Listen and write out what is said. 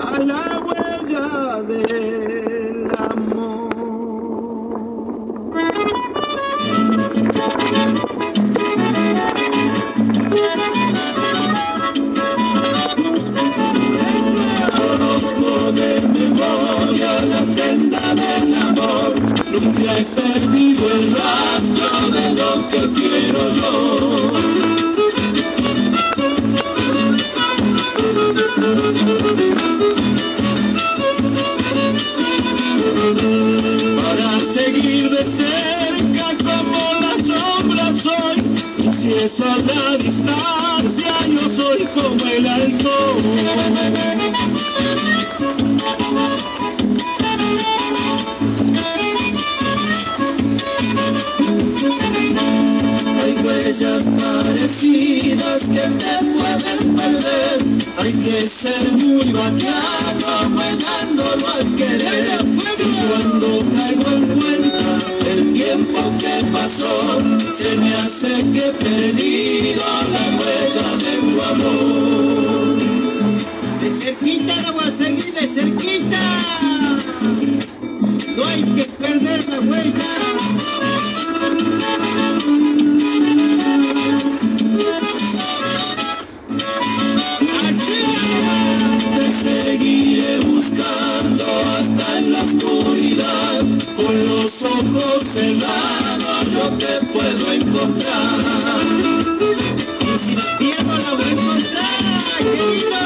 a la huella del amor. Conozco de memoria la senda del amor, nunca he perdido el rastro de lo que quiero yo. Para seguir de cerca como la sombra soy, y si es a la distancia yo soy como el alcohol. Hay huellas parecidas que te pueden perder, hay que ser muy vaqueado huellándolo al querer. Y cuando caigo en cuenta el tiempo que pasó, se me hace que he perdido la huella de tu amor. De cerquita la voy a seguir, de cerquita. No hay que perder la huella. Te seguiré buscando hasta en la oscuridad, con los ojos cerrados yo te puedo encontrar. Y si la pierdo la voy a encontrar, querido.